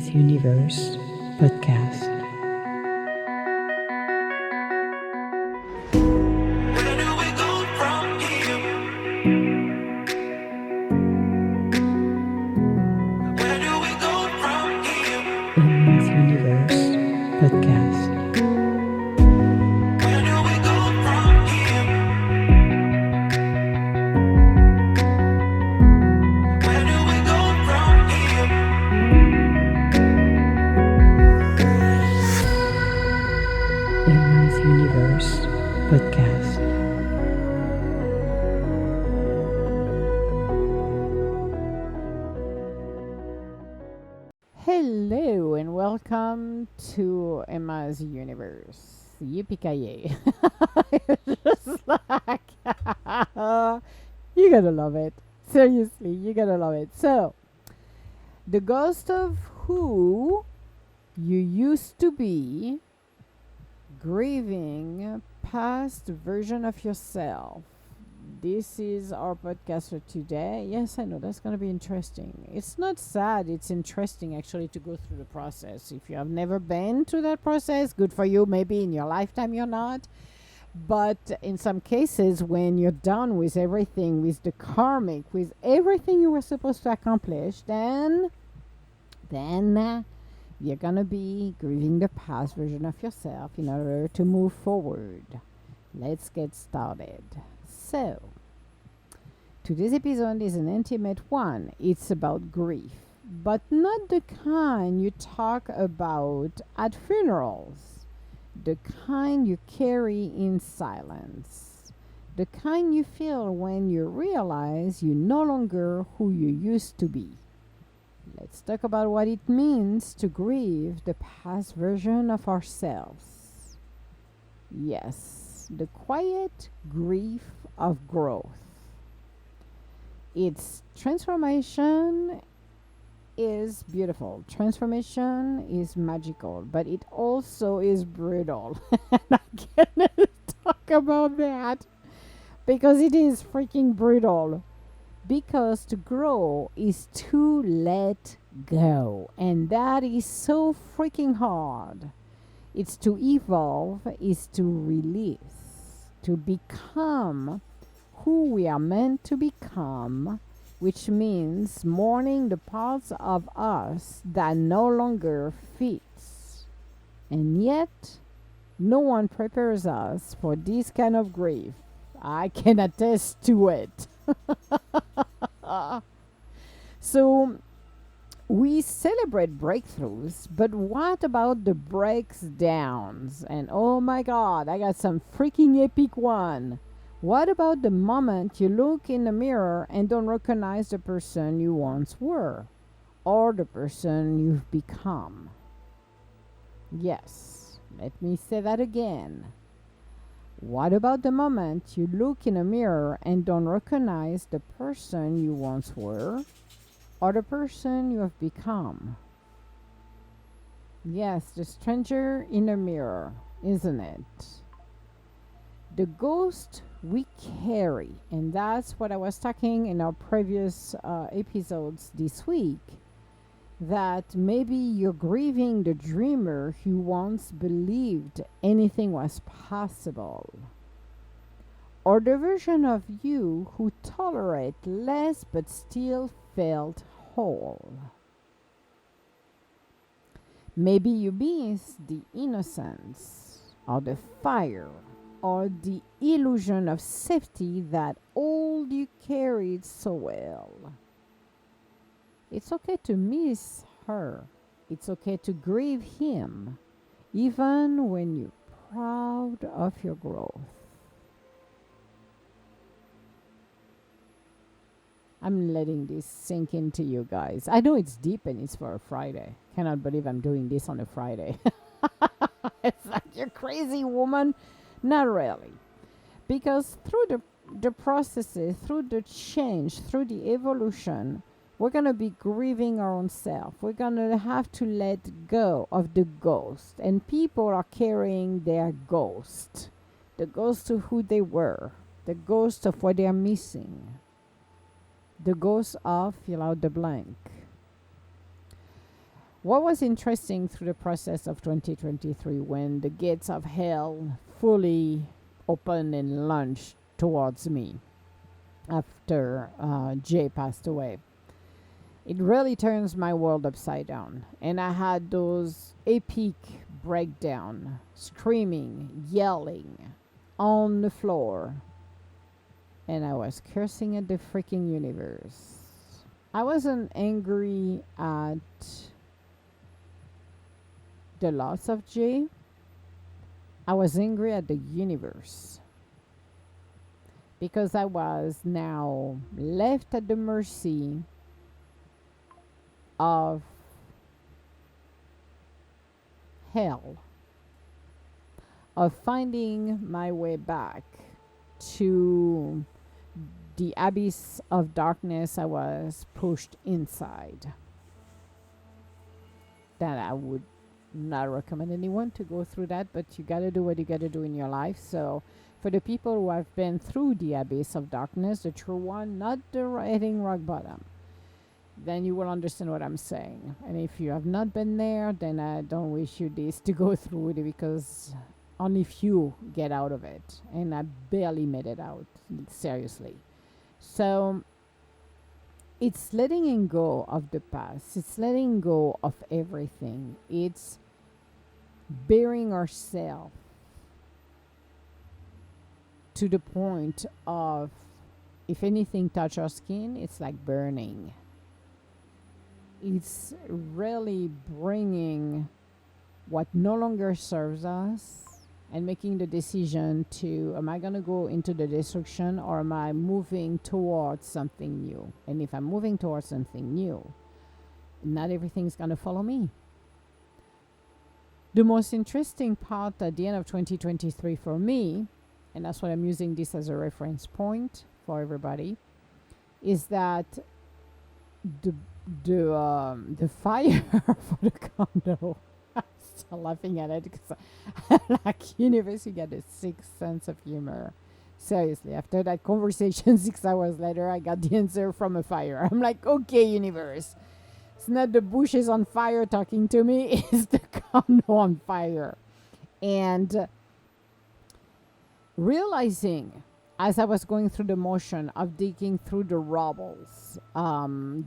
Emma's Universe podcast. Where do we go from here? Where do we go from here? Emma's Universe podcast. Where do we go from here? Where do we go from here? Emma's Universe podcast. Hello and welcome to Emma's Universe. Yippee-ki-yay. It's just like, you gotta love it. Seriously, you gotta love it. So, the ghost of who you used to be, grieving past version of yourself. This is our podcast for today. Yes, I know that's going to be interesting. It's not sad, it's interesting actually to go through the process. If you have never been through that process, good for you. Maybe in your lifetime you're not. But in some cases, when you're done with everything, with the karmic, with everything you were supposed to accomplish, then you're going to be grieving the past version of yourself in order to move forward. Let's get started. So, today's episode is an intimate one. It's about grief, but not the kind you talk about at funerals, the kind you carry in silence, the kind you feel when you realize you're no longer who you used to be. Let's talk about what it means to grieve the past version of ourselves. Yes, the quiet grief of growth. Its transformation is beautiful. Transformation is magical, but it also is brutal. And I cannot talk about that because it is freaking brutal. Because to grow is to let go, and that is so freaking hard. It's to evolve, is to release, to become who we are meant to become, which means mourning the parts of us that no longer fits. And yet, no one prepares us for this kind of grief. I can attest to it. So, we celebrate breakthroughs, but what about the breaks downs? And oh my god, I got some freaking epic one. What about the moment you look in the mirror and don't recognize the person you once were or the person you've become? Yes, let me say that again. What about the moment you look in a mirror and don't recognize the person you once were or the person you have become? Yes, the stranger in a mirror, isn't it? The ghost we carry, and that's what I was talking in our previous episodes this week, that maybe you're grieving the dreamer who once believed anything was possible, or the version of you who tolerate less but still felt whole. Maybe you miss the innocence or the fire or the illusion of safety that old you carried so well. It's okay to miss her. It's okay to grieve him, even when you're proud of your growth. I'm letting this sink into you guys. I know it's deep and it's for a Friday. Cannot believe I'm doing this on a Friday. It's like, you're crazy, woman. Not really. Because through the processes, through the change, through the evolution, we're going to be grieving our own self. We're going to have to let go of the ghost. And people are carrying their ghost. The ghost of who they were. The ghost of what they are missing. The ghost of fill out the blank. What was interesting through the process of 2023 when the gates of hell fully opened and launched towards me after Jay passed away, it really turns my world upside down. And I had those epic breakdown, screaming, yelling on the floor, and I was cursing at the freaking universe. I wasn't angry at the loss of Jay. I was angry at the universe because I was now left at the mercy of hell, of finding my way back to the abyss of darkness I was pushed inside. That I would not recommend anyone to go through that, but you gotta do what you gotta do in your life. So, for the people who have been through the abyss of darkness, the true one, not the hitting rock bottom, then you will understand what I'm saying. And if you have not been there, then I don't wish you this to go through it because only few get out of it. And I barely made it out, seriously. So it's letting go of the past. It's letting go of everything. It's bearing ourselves to the point of if anything touch our skin, it's like burning. It's really bringing what no longer serves us and making the decision to, am I going to go into the destruction or am I moving towards something new? And if I'm moving towards something new, not everything's going to follow me. The most interesting part at the end of 2023 for me, and that's why I'm using this as a reference point for everybody, is that the fire for the condo. I'm still laughing at it because like universe, you get a sixth sense of humor. Seriously, after that conversation, 6 hours later, I got the answer from a fire. I'm like, okay, universe, it's not the bushes on fire talking to me; it's the condo on fire, and realizing as I was going through the motion of digging through the rubbles,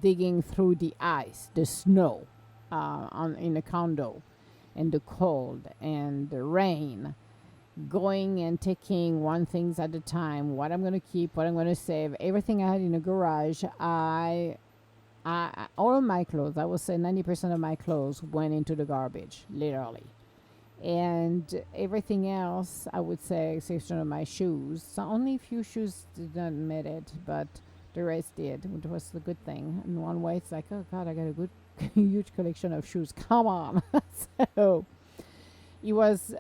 digging through the ice, the snow in the condo, and the cold and the rain, going and taking one things at a time, what I'm going to keep, what I'm going to save, everything I had in the garage, all of my clothes, I would say 90% of my clothes went into the garbage, literally. And everything else, I would say, exception of my shoes. So only a few shoes did not admit it, but the rest did, which was the good thing. In one way, it's like, oh God, I got a good, huge collection of shoes. Come on. So it was,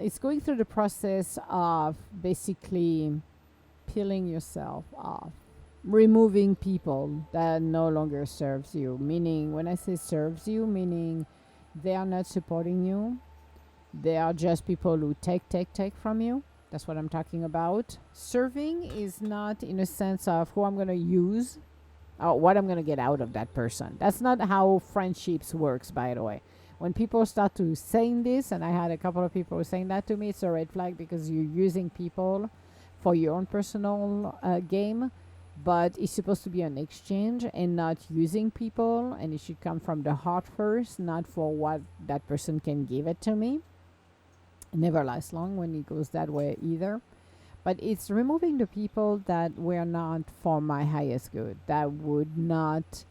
it's going through the process of basically peeling yourself off, removing people that no longer serves you. Meaning, when I say serves you, meaning they are not supporting you. They are just people who take from you. That's what I'm talking about. Serving is not in a sense of who I'm going to use or what I'm going to get out of that person. That's not how friendships works, by the way. When people start to saying this, and I had a couple of people saying that to me, it's a red flag because you're using people for your own personal game. But it's supposed to be an exchange and not using people. And it should come from the heart first, not for what that person can give it to me. It never lasts long when it goes that way either. But it's removing the people that were not for my highest good, that would not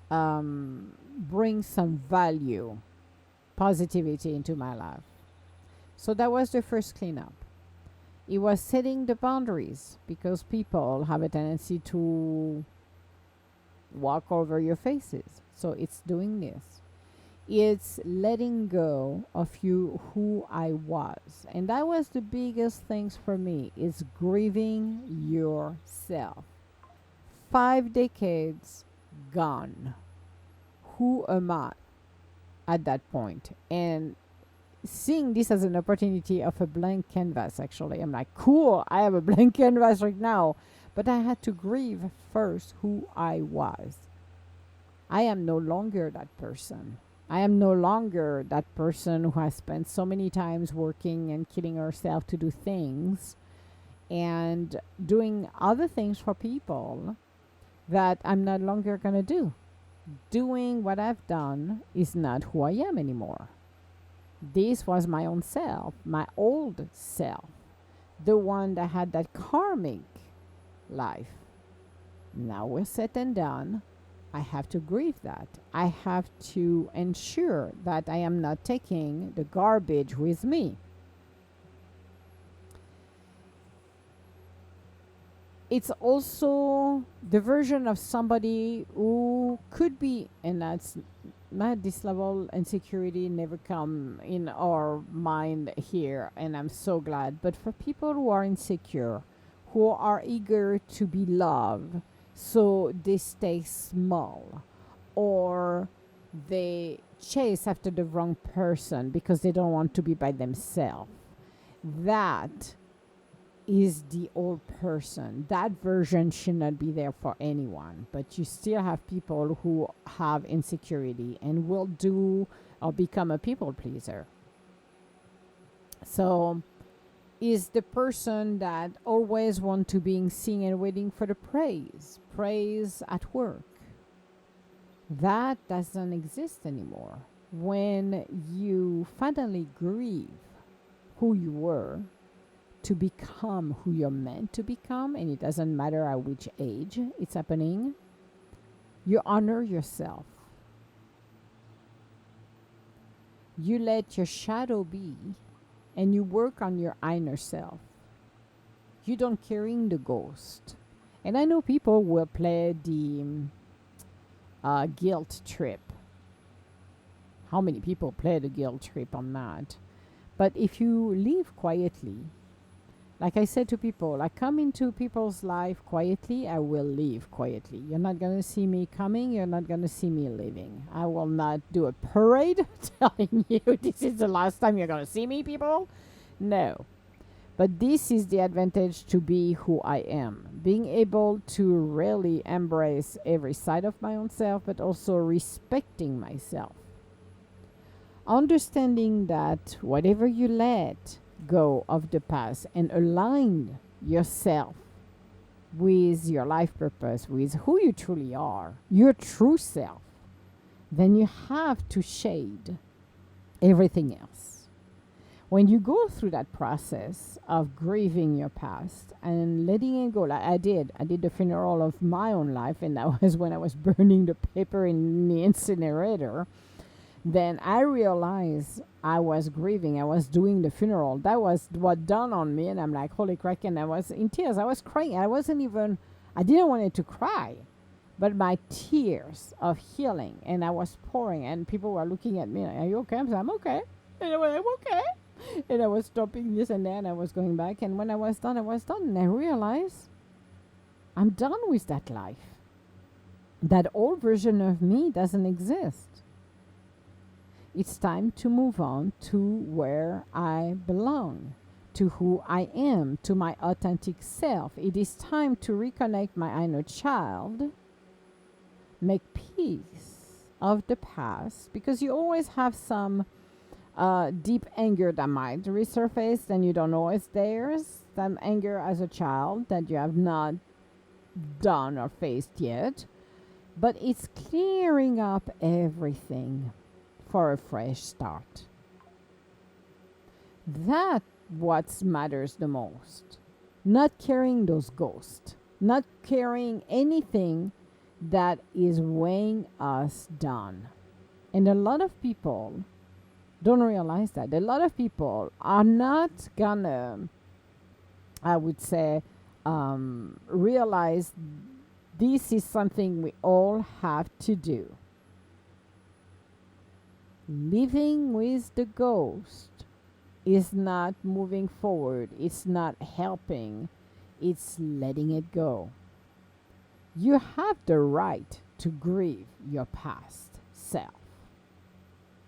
bring some value, positivity into my life. So that was the first cleanup. It was setting the boundaries because people have a tendency to walk over your faces. So it's doing this. It's letting go of you who I was. And that was the biggest things for me is grieving yourself. 5 decades gone. Who am I at that point? And seeing this as an opportunity of a blank canvas, actually. I'm like, cool, I have a blank canvas right now. But I had to grieve first who I was. I am no longer that person. I am no longer that person who has spent so many times working and killing herself to do things and doing other things for people that I'm no longer going to do. Doing what I've done is not who I am anymore. This was my own self, my old self, the one that had that karmic life. Now we're set and done. I have to grieve that. I have to ensure that I am not taking the garbage with me. It's also the version of somebody who could be, and that's not this level insecurity never come in our mind here, and I'm so glad. But for people who are insecure, who are eager to be loved, so they stay small, or they chase after the wrong person because they don't want to be by themselves. That is the old person. That version should not be there for anyone. But you still have people who have insecurity and will do or become a people pleaser. So is the person that always want to being seen and waiting for the praise at work. That doesn't exist anymore. When you finally grieve who you were to become who you're meant to become, and it doesn't matter at which age it's happening, you honor yourself. You let your shadow be, and you work on your inner self. You don't carry the ghost. And I know people will play the guilt trip. How many people play the guilt trip on that? But if you live quietly, like I said to people, I come into people's life quietly, I will leave quietly. You're not going to see me coming, you're not going to see me leaving. I will not do a parade telling you this is the last time you're going to see me, people. No. But this is the advantage to be who I am. Being able to really embrace every side of my own self, but also respecting myself. Understanding that whatever you let go of the past and align yourself with your life purpose, with who you truly are, your true self, then you have to shade everything else. When you go through that process of grieving your past and letting it go, like I did the funeral of my own life, and that was when I was burning the paper in the incinerator. Then I realized I was grieving. I was doing the funeral. That was what done on me. And I'm like, holy crap. And I was in tears. I was crying. I didn't want it to cry. But my tears of healing. And I was pouring. And people were looking at me like, are you okay? I'm okay. And I was, I'm okay. And I was stopping this and that. And I was going back. And when I was done, I was done. And I realized I'm done with that life. That old version of me doesn't exist. It's time to move on to where I belong, to who I am, to my authentic self. It is time to reconnect my inner child, make peace of the past, because you always have some deep anger that might resurface and you don't know it's there. Some anger as a child that you have not done or faced yet, but it's clearing up everything for a fresh start. That what matters the most. Not carrying those ghosts, not carrying anything that is weighing us down. And a lot of people don't realize that. A lot of people are not gonna, I would say, realize this is something we all have to do. Living with the ghost is not moving forward, it's not helping, it's letting it go. You have the right to grieve your past self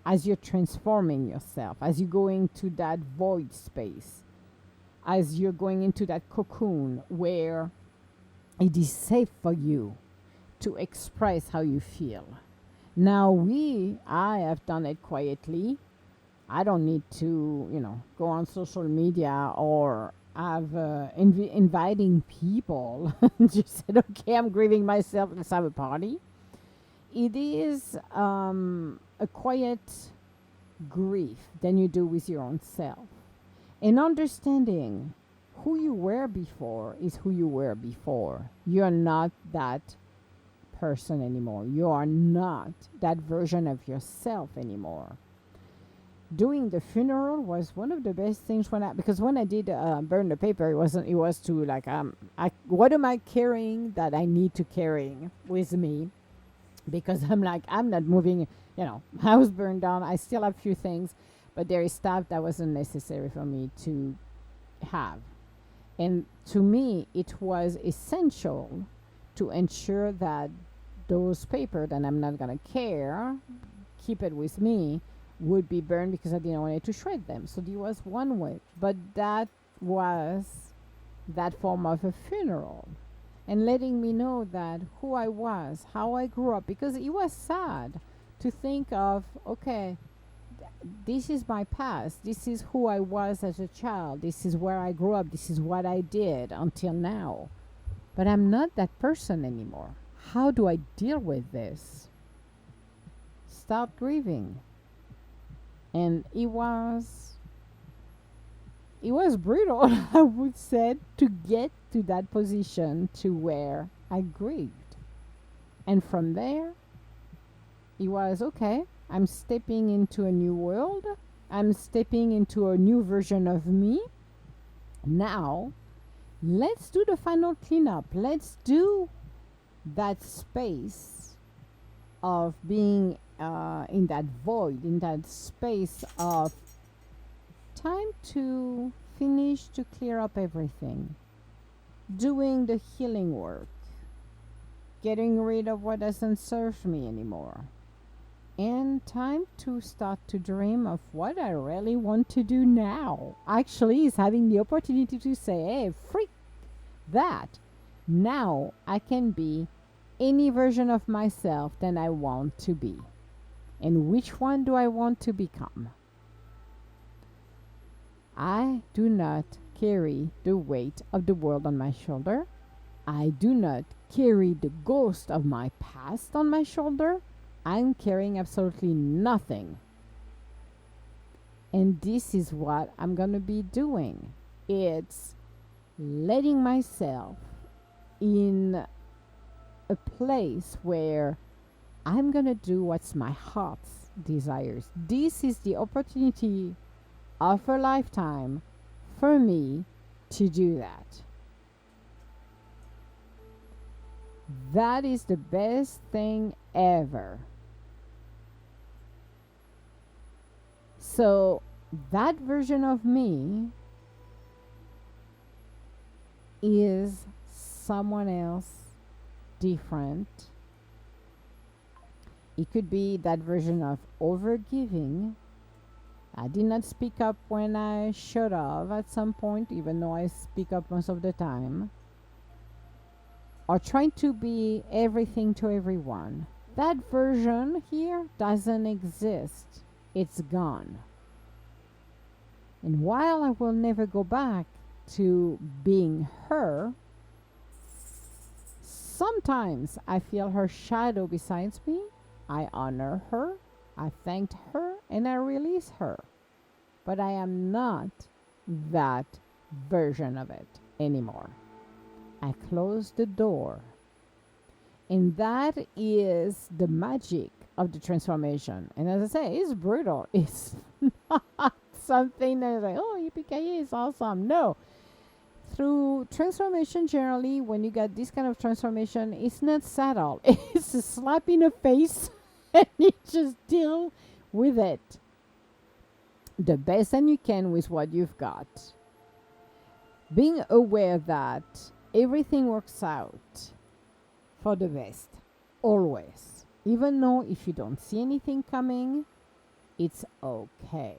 as you're transforming yourself, as you go into that void space, as you're going into that cocoon where it is safe for you to express how you feel. Now, I have done it quietly. I don't need to, go on social media or have inviting people. Just said, okay, I'm grieving myself. Let's have a party. It is a quiet grief than you do with your own self. And understanding who you were before is who you were before. You're not that person anymore. You are not that version of yourself anymore. Doing the funeral was one of the best things because when I did burn the paper, it was to like what am I carrying that I need to carrying with me, because I'm like, I'm not moving, house burned down. I still have few things, but there is stuff that wasn't necessary for me to have. And to me, it was essential to ensure that those paper that I'm not going to care, keep it with me, would be burned because I didn't want it to shred them. So there was one way. But that was that form of a funeral and letting me know that who I was, how I grew up, because it was sad to think of, okay, this is my past. This is who I was as a child. This is where I grew up. This is what I did until now. But I'm not that person anymore. How do I deal with this? Start grieving. And it was brutal, I would say, to get to that position to where I grieved. And from there, it was okay, I'm stepping into a new world. I'm stepping into a new version of me. Now, let's do the final cleanup. Let's do that space of being in that void, in that space of time to finish, to clear up everything, doing the healing work, getting rid of what doesn't serve me anymore, and time to start to dream of what I really want to do now. Actually, is having the opportunity to say, hey, freak that. Now I can be any version of myself that I want to be. And which one do I want to become? I do not carry the weight of the world on my shoulder. I do not carry the ghost of my past on my shoulder. I'm carrying absolutely nothing. And this is what I'm going to be doing. It's letting myself in a place where I'm going to do what's my heart's desires. This is the opportunity of a lifetime for me to do that. That is the best thing ever. So, that version of me is someone else different. It could be that version of overgiving. I did not speak up when I should have at some point, even though I speak up most of the time. Or trying to be everything to everyone. That version here doesn't exist. It's gone. And while I will never go back to being her, sometimes I feel her shadow besides me. I honor her, I thanked her, and I release her. But I am not that version of it anymore. I close the door. And that is the magic of the transformation. And as I say, it's brutal. It's not something that is like, oh, yippee-ki-yay, it's awesome. No. Through transformation, generally, when you get this kind of transformation, it's not subtle. It's a slap in the face, and you just deal with it the best that you can with what you've got. Being aware that everything works out for the best, always. Even though if you don't see anything coming, it's okay.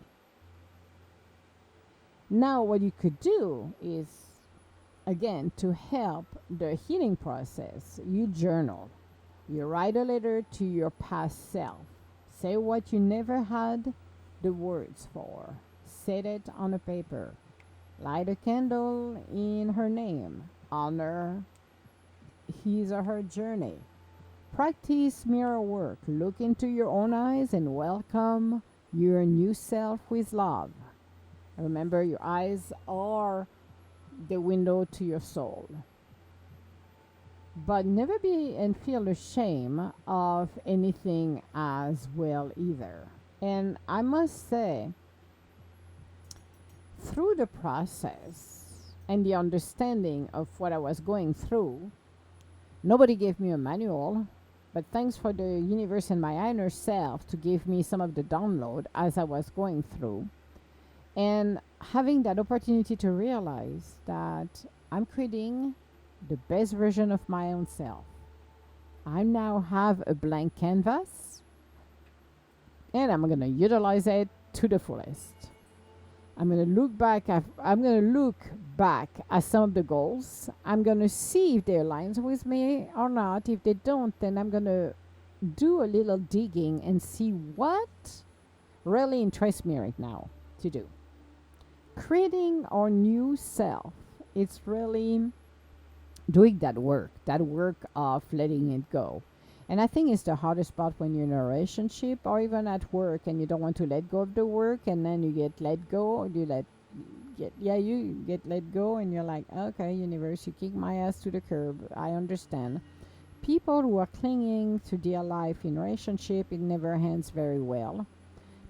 Now, what you could do is, again, to help the healing process, you journal. You write a letter to your past self. Say what you never had the words for. Set it on a paper. Light a candle in her name. Honor his or her journey. Practice mirror work. Look into your own eyes and welcome your new self with love. Remember, your eyes are the window to your soul. But never be and feel ashamed of anything as well either. And I must say, through the process and the understanding of what I was going through, nobody gave me a manual, but thanks for the universe and my inner self to give me some of the download as I was going through. And having that opportunity to realize that I'm creating the best version of my own self. I now have a blank canvas and I'm going to utilize it to the fullest. I'm going to look back at some of the goals. I'm going to see if they align with me or not. If they don't, then I'm going to do a little digging and see what really interests me right now to do. Creating our new self, it's really doing that work of letting it go. And I think it's the hardest part when you're in a relationship or even at work and you don't want to let go of the work, and then you get let go, or you get let go, and you're like, okay, universe, you kick my ass to the curb. I understand. People who are clinging to their life in relationship, it never ends very well.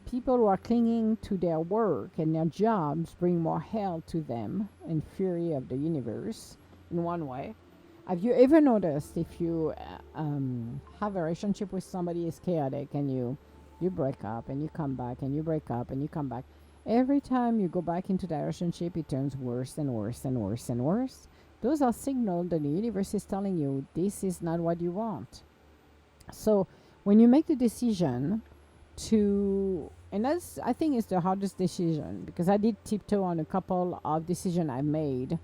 People who are clinging to their work and their jobs bring more hell to them and fury of the universe in one way. Have you ever noticed if you have a relationship with somebody is chaotic and you break up and you come back and you break up and you come back, every time you go back into that relationship, it turns worse and worse and worse and worse. Those are signals that the universe is telling you this is not what you want. So when you make the decision and that's, I think, is the hardest decision, because I did tiptoe on a couple of decisions I made.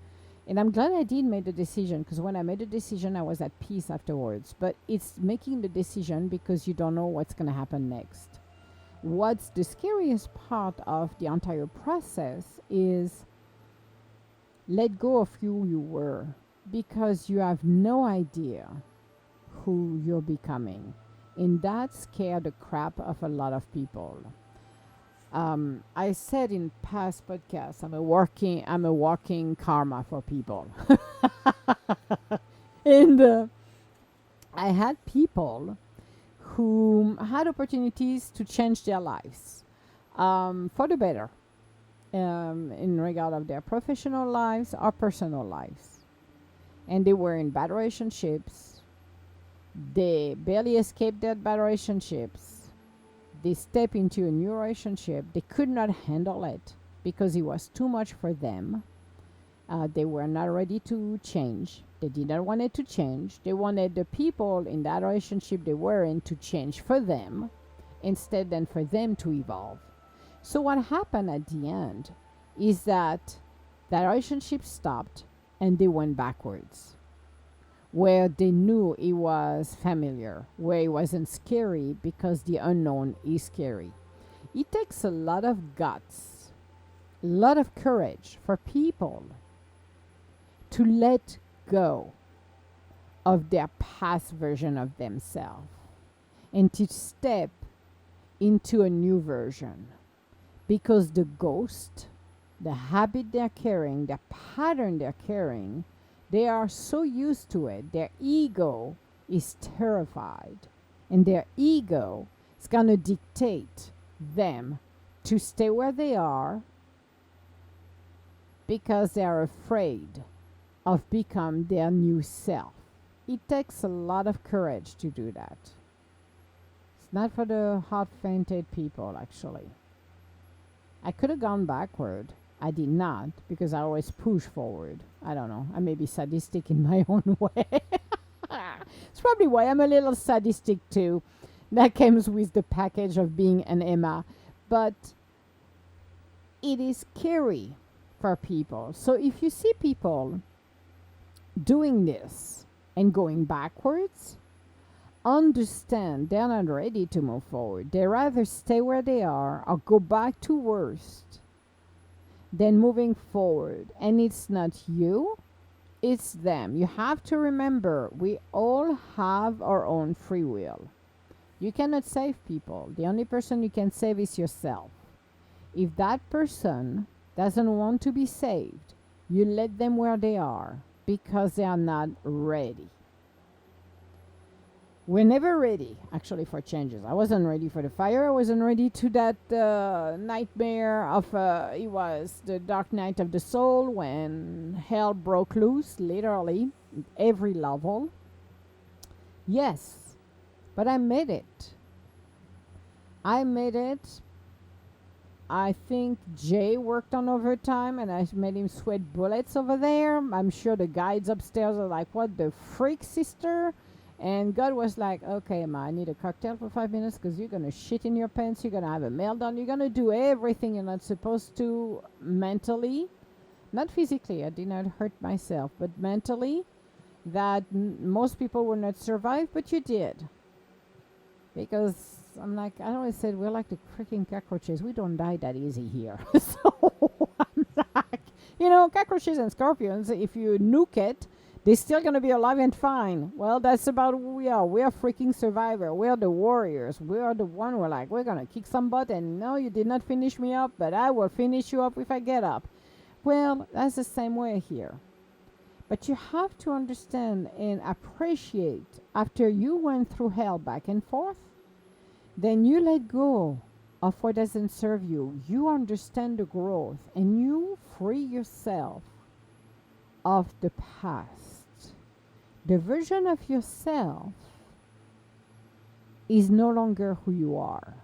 And I'm glad I did make the decision, because when I made the decision, I was at peace afterwards. But it's making the decision because you don't know what's going to happen next. What's the scariest part of the entire process is let go of who you were, because you have no idea who you're becoming. And that scared the crap of a lot of people. I said in past podcasts, I'm a walking karma for people. And I had people who had opportunities to change their lives for the better in regard of their professional lives or personal lives. And they were in bad relationships. They barely escaped that bad relationships. They step into a new relationship. They could not handle it because it was too much for them. They were not ready to change. They did not want it to change. They wanted the people in that relationship they were in to change for them instead than for them to evolve. So what happened at the end is that relationship stopped and they went backwards, where they knew it was familiar, where it wasn't scary, because the unknown is scary. It takes a lot of guts, a lot of courage for people to let go of their past version of themselves and to step into a new version, because the ghost, the habit they're carrying, the pattern they're carrying, they are so used to it. Their ego is terrified. And their ego is going to dictate them to stay where they are because they are afraid of becoming their new self. It takes a lot of courage to do that. It's not for the heart-fainted people, actually. I could have gone backward. I did not, because I always push forward. I don't know. I may be sadistic in my own way. It's probably why I'm a little sadistic too. That comes with the package of being an Emma. But it is scary for people. So if you see people doing this and going backwards, understand they're not ready to move forward. They rather stay where they are or go back to worst than moving forward. And it's not you, it's them. You have to remember we all have our own free will. You cannot save people. The only person you can save is yourself. If that person doesn't want to be saved, you let them where they are because they are not ready. We're never ready, actually, for changes. I wasn't ready for the fire. I wasn't ready to that nightmare of, it was the dark night of the soul when hell broke loose, literally, every level. Yes, but I made it. I made it. I think Jay worked on overtime and I made him sweat bullets over there. I'm sure the guides upstairs are like, what the freak, sister? And God was like, okay, Ma, I need a cocktail for 5 minutes because you're going to shit in your pants. You're going to have a meltdown. You're going to do everything you're not supposed to mentally. Not physically. I did not hurt myself. But mentally, that most people will not survive. But you did. Because I'm like, I always said, we're like the freaking cockroaches. We don't die that easy here. So I'm like, cockroaches and scorpions, if you nuke it, they're still going to be alive and fine. Well, that's about who we are. We're freaking survivor. We're the warriors. We are the one who are like, we're going to kick some butt and no, you did not finish me up, but I will finish you up if I get up. Well, that's the same way here. But you have to understand and appreciate after you went through hell back and forth, then you let go of what doesn't serve you. You understand the growth and you free yourself of the past. The version of yourself is no longer who you are.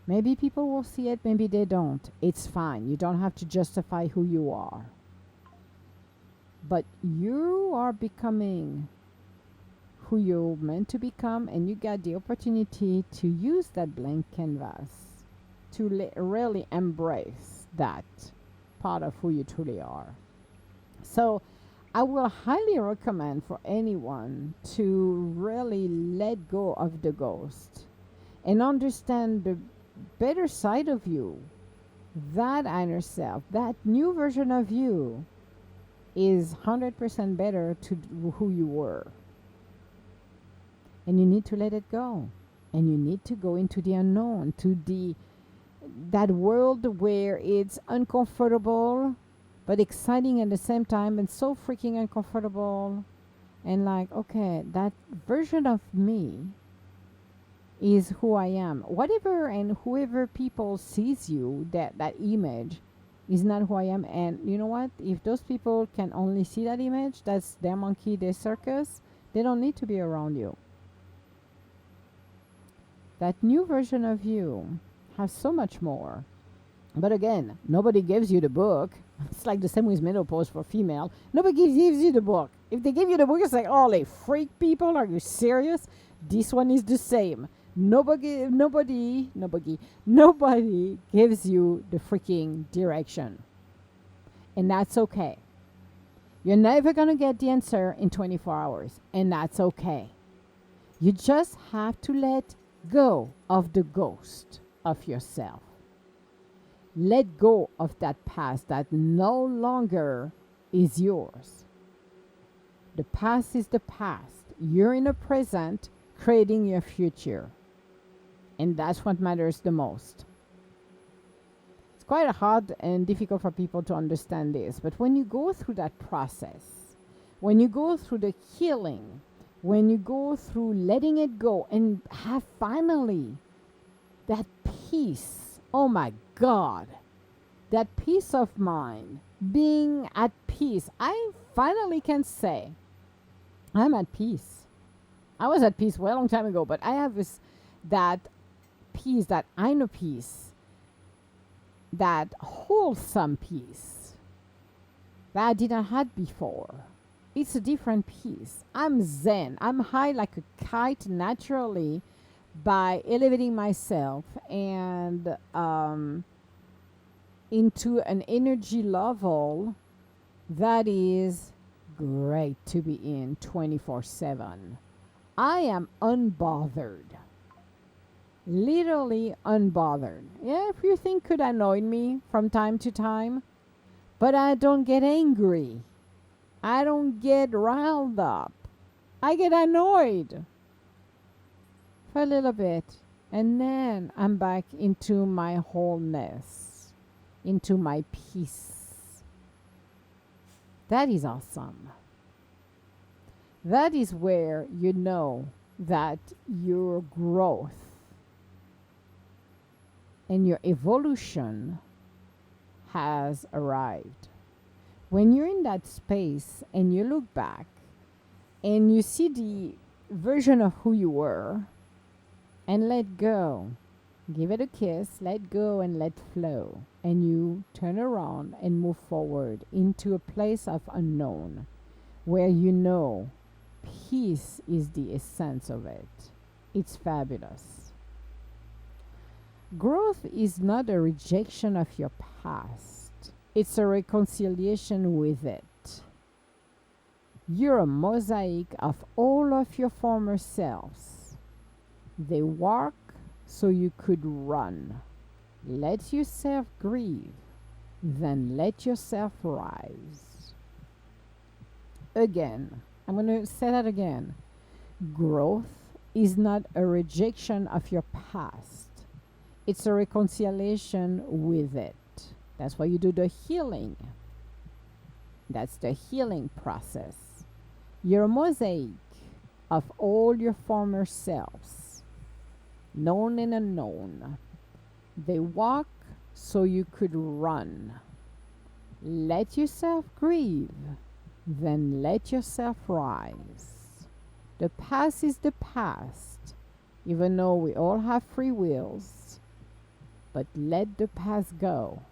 Maybe people will see it, maybe they don't. It's fine. You don't have to justify who you are. But you are becoming who you're meant to become, and you got the opportunity to use that blank canvas to really embrace that part of who you truly are. So I will highly recommend for anyone to really let go of the ghost and understand the better side of you, that inner self, that new version of you is 100% better to who you were. And you need to let it go. And you need to go into the unknown, to that world where it's uncomfortable but exciting at the same time and so freaking uncomfortable. And like, okay, that version of me is who I am. Whatever and whoever people sees you, that image is not who I am. And you know what? If those people can only see that image, that's their monkey, their circus, they don't need to be around you. That new version of you has so much more. But again, nobody gives you the book. It's like the same with menopause for female. Nobody gives you the book. If they give you the book, it's like, holy freak, people, are you serious? This one is the same. Nobody gives you the freaking direction. And that's okay. You're never going to get the answer in 24 hours. And that's okay. You just have to let go of the ghost of yourself. Let go of that past that no longer is yours. The past is the past. You're in the present, creating your future. And that's what matters the most. It's quite hard and difficult for people to understand this. But when you go through that process, when you go through the healing, when you go through letting it go and have finally that peace, oh my God, that peace of mind, being at peace, I finally can say, I'm at peace. I was at peace way a long time ago, but I have that peace, that inner peace, that wholesome peace that I didn't have before. It's a different peace. I'm zen. I'm high like a kite naturally by elevating myself and into an energy level that is great to be in 24/7. I am unbothered. Literally unbothered. Yeah, everything could annoy me from time to time, but I don't get angry. I don't get riled up. I get annoyed for a little bit, and then I'm back into my wholeness, into my peace. That is awesome. That is where you know that your growth and your evolution has arrived. When you're in that space and you look back and you see the version of who you were and let go, give it a kiss, let go and let flow, and you turn around and move forward into a place of unknown where you know peace is the essence of it. It's fabulous. Growth is not a rejection of your past, it's a reconciliation with it. You're a mosaic of all of your former selves. They walk so you could run. Let yourself grieve, then let yourself rise. Again, I'm going to say that again. Growth is not a rejection of your past, it's a reconciliation with it. That's why you do the healing. That's the healing process. You're a mosaic of all your former selves, known and unknown. They walk so you could run. Let yourself grieve, then let yourself rise. The past is the past, even though we all have free wills, but let the past go.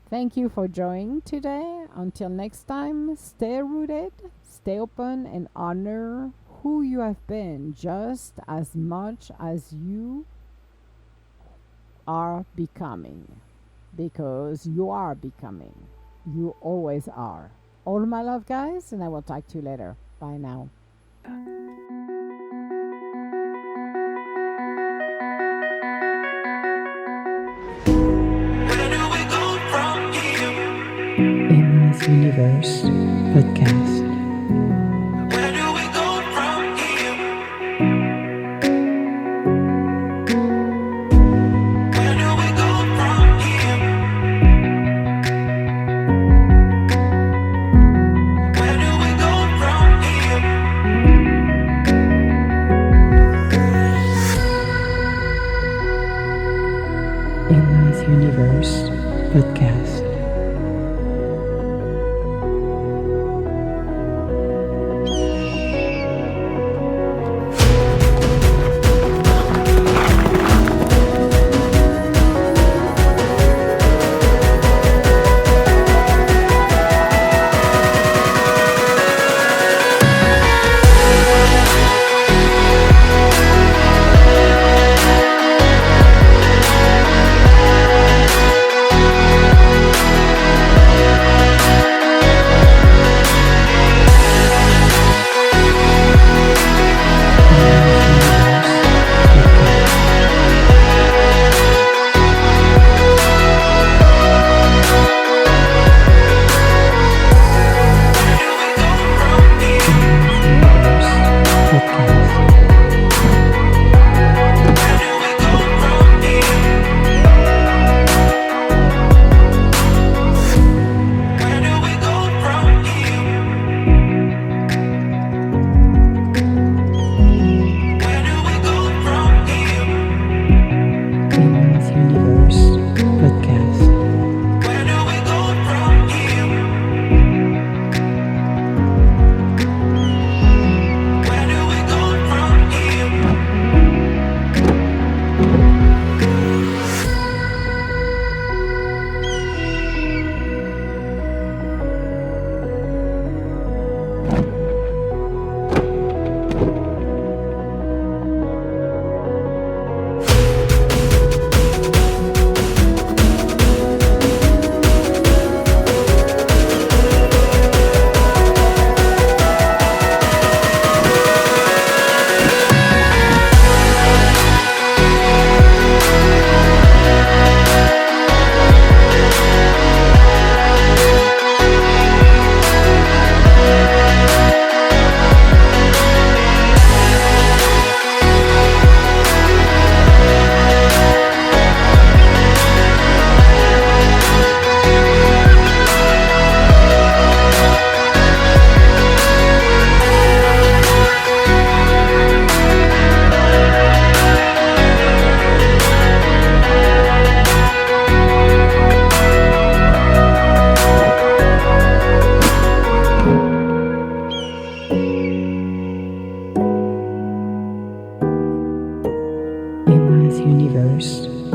Thank you for joining today. Until next time, stay rooted, stay open, and honor who you have been just as much as you are becoming. Because you are becoming. You always are. All my love, guys, and I will talk to you later. Bye now. Where do we go from here? Emma's Universe Podcast. Where do we go from here? Where do we go from here? Where do we go from here? Emma's Universe Podcast.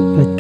Podcast.